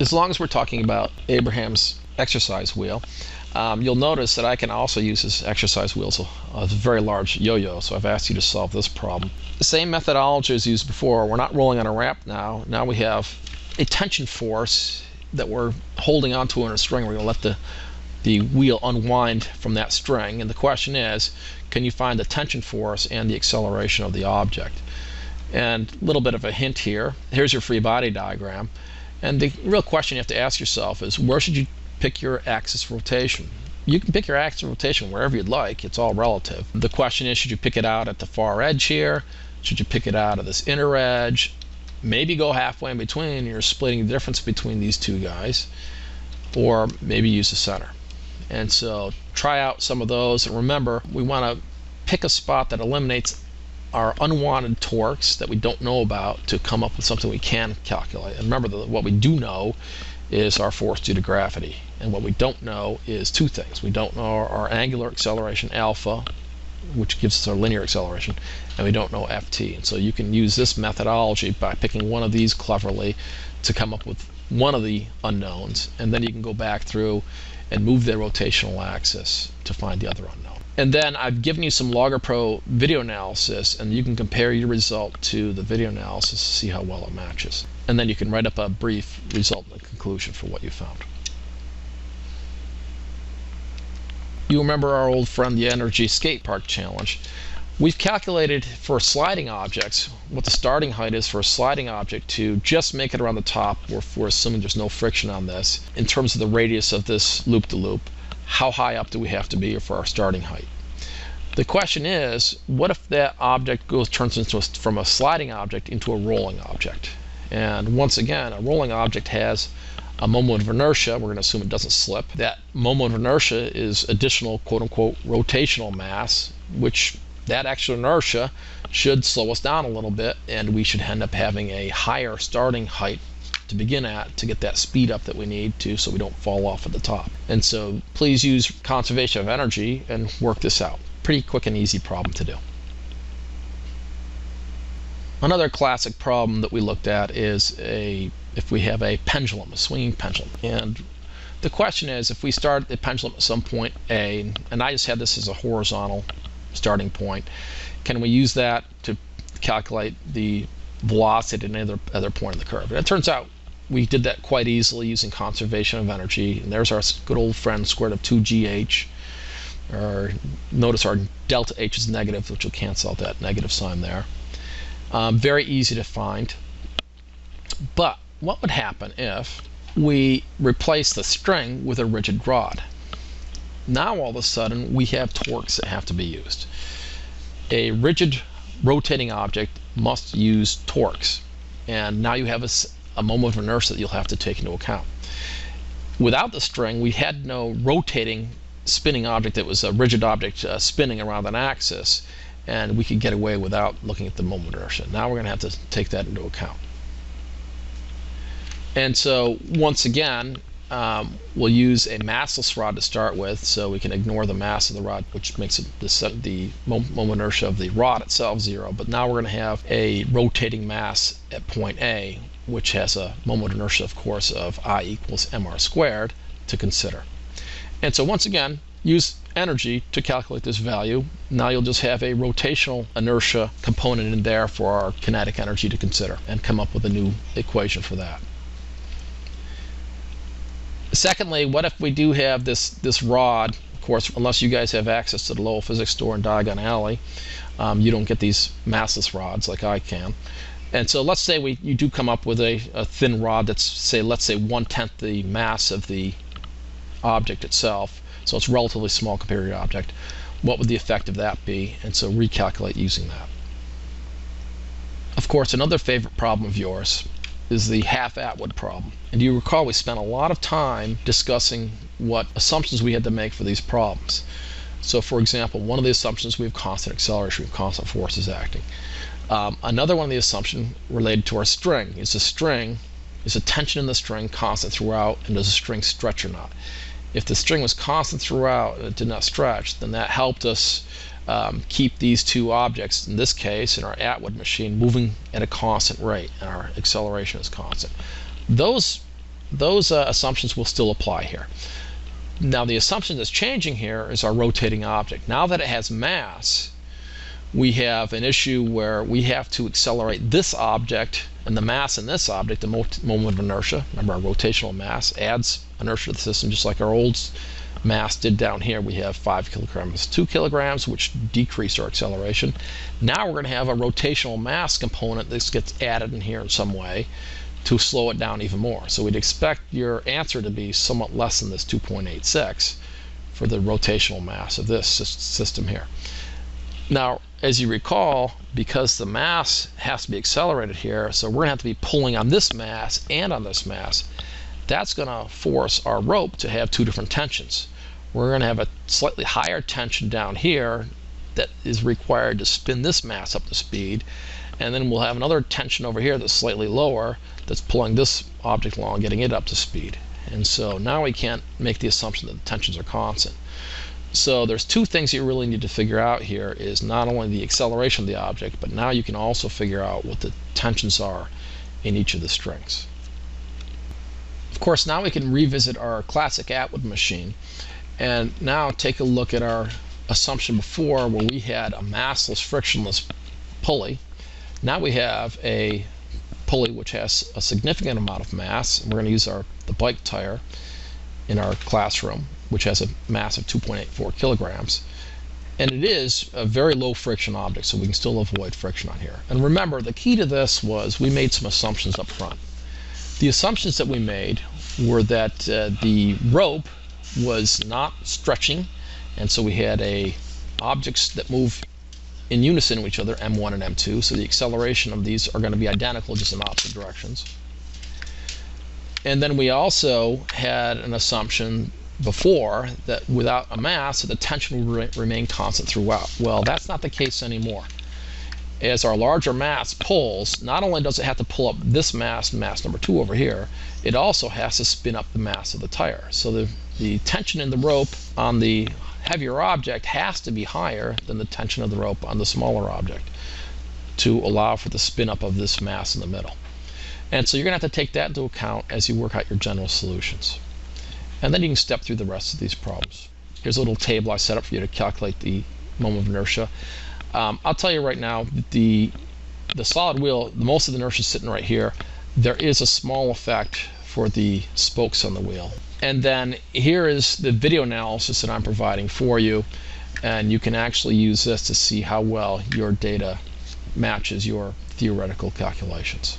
As long as we're talking about Abraham's exercise wheel, you'll notice that I can also use this exercise wheel as a very large yo-yo, so I've asked you to solve this problem. The same methodology as used before. We're not rolling on a ramp now. Now we have a tension force that we're holding onto in a string. We're going to let the wheel unwind from that string, and the question is, can you find the tension force and the acceleration of the object? And a little bit of a hint here. Here's your free body diagram, and the real question you have to ask yourself is, where should you pick your axis of rotation? You can pick your axis of rotation wherever you'd like. It's all relative. The question is, should you pick it out at the far edge here? Should you pick it out at this inner edge? Maybe go halfway in between. You're splitting the difference between these two guys, or maybe use the center. And so try out some of those, and remember, we want to pick a spot that eliminates our unwanted torques that we don't know about to come up with something we can calculate. And remember that what we do know is our force due to gravity, and what we don't know is two things. We don't know our angular acceleration alpha, which gives us our linear acceleration, and we don't know ft. And so you can use this methodology by picking one of these cleverly to come up with one of the unknowns, and then you can go back through and move the rotational axis to find the other unknown. And then I've given you some LoggerPro video analysis, and you can compare your result to the video analysis to see how well it matches. And then you can write up a brief result and conclusion for what you found. You remember our old friend the Energy Skate Park Challenge. We've calculated for sliding objects what the starting height is for a sliding object to just make it around the top. We're assuming there's no friction on this. In terms of the radius of this loop-to-loop, how high up do we have to be for our starting height? The question is, what if that object turns into from a sliding object into a rolling object? And once again, a rolling object has a moment of inertia. We're going to assume it doesn't slip. That moment of inertia is additional quote-unquote rotational mass, which that extra inertia should slow us down a little bit, and we should end up having a higher starting height to begin at to get that speed up that we need to, so we don't fall off at the top. And so please use conservation of energy and work this out. Pretty quick and easy problem to do. Another classic problem that we looked at is if we have a pendulum, a swinging pendulum. And the question is, if we start the pendulum at some point A, and I just had this as a horizontal starting point, can we use that to calculate the velocity at any other point in the curve? And it turns out we did that quite easily using conservation of energy. And there's our good old friend square root of 2gh. Or notice our delta h is negative, which will cancel out that negative sign there. Very easy to find. But what would happen if we replace the string with a rigid rod? Now all of a sudden we have torques that have to be used. A rigid rotating object must use torques, and now you have a moment of inertia that you'll have to take into account. Without the string, we had no rotating spinning object that was a rigid object spinning around an axis, and we could get away without looking at the moment of inertia. Now we're going to have to take that into account. And so once again, we'll use a massless rod to start with, so we can ignore the mass of the rod, which makes the moment of inertia of the rod itself 0. But now we're going to have a rotating mass at point A, which has a moment of inertia, of course, of I equals mr squared to consider. And so once again, use energy to calculate this value. Now you'll just have a rotational inertia component in there for our kinetic energy to consider, and come up with a new equation for that. Secondly, what if we do have this rod? Of course, unless you guys have access to the Lowell Physics Store in Diagon Alley, you don't get these massless rods like I can. And so let's say you do come up with a thin rod that's, let's say 1/10 the mass of the object itself, so it's relatively small compared to the object. What would the effect of that be? And so recalculate using that. Of course, another favorite problem of yours is the half Atwood problem. And you recall we spent a lot of time discussing what assumptions we had to make for these problems. So for example, one of the assumptions, we have constant acceleration, we have constant forces acting. Another one of the assumptions related to our string is the tension in the string constant throughout, and does the string stretch or not? If the string was constant throughout and it did not stretch, then that helped us keep these two objects, in this case, in our Atwood machine, moving at a constant rate, and our acceleration is constant. Those those assumptions will still apply here. Now the assumption that's changing here is our rotating object. Now that it has mass, we have an issue where we have to accelerate this object and the mass in this object, the moment of inertia. Remember, our rotational mass adds inertia to the system, just like our old mass did down here. We have 5 kilograms, 2 kilograms, which decrease our acceleration. Now we're going to have a rotational mass component that gets added in here in some way to slow it down even more. So we'd expect your answer to be somewhat less than this 2.86 for the rotational mass of this system here. Now, as you recall, because the mass has to be accelerated here, so we're going to have to be pulling on this mass and on this mass. That's going to force our rope to have two different tensions. We're going to have a slightly higher tension down here that is required to spin this mass up to speed, and then we'll have another tension over here that's slightly lower that's pulling this object along, getting it up to speed. And so now we can't make the assumption that the tensions are constant. So there's two things you really need to figure out here, is not only the acceleration of the object, but now you can also figure out what the tensions are in each of the strings. Of course, now we can revisit our classic Atwood machine and now take a look at our assumption before, where we had a massless, frictionless pulley. Now we have a pulley which has a significant amount of mass, and we're going to use the bike tire in our classroom, which has a mass of 2.84 kilograms. And it is a very low friction object, so we can still avoid friction on here. And remember, the key to this was we made some assumptions up front. The assumptions that we made were that the rope was not stretching, and so we had objects that move in unison with each other, M1 and M2, so the acceleration of these are going to be identical, just in opposite directions. And then we also had an assumption before that without a mass, that the tension would remain constant throughout. Well, that's not the case anymore. As our larger mass pulls, not only does it have to pull up this mass, mass number 2 over here, it also has to spin up the mass of the tire. So the tension in the rope on the heavier object has to be higher than the tension of the rope on the smaller object to allow for the spin up of this mass in the middle. And so you're going to have to take that into account as you work out your general solutions. And then you can step through the rest of these problems. Here's a little table I set up for you to calculate the moment of inertia. I'll tell you right now, the solid wheel, most of the inertia is sitting right here. There is a small effect for the spokes on the wheel. And then here is the video analysis that I'm providing for you, and you can actually use this to see how well your data matches your theoretical calculations.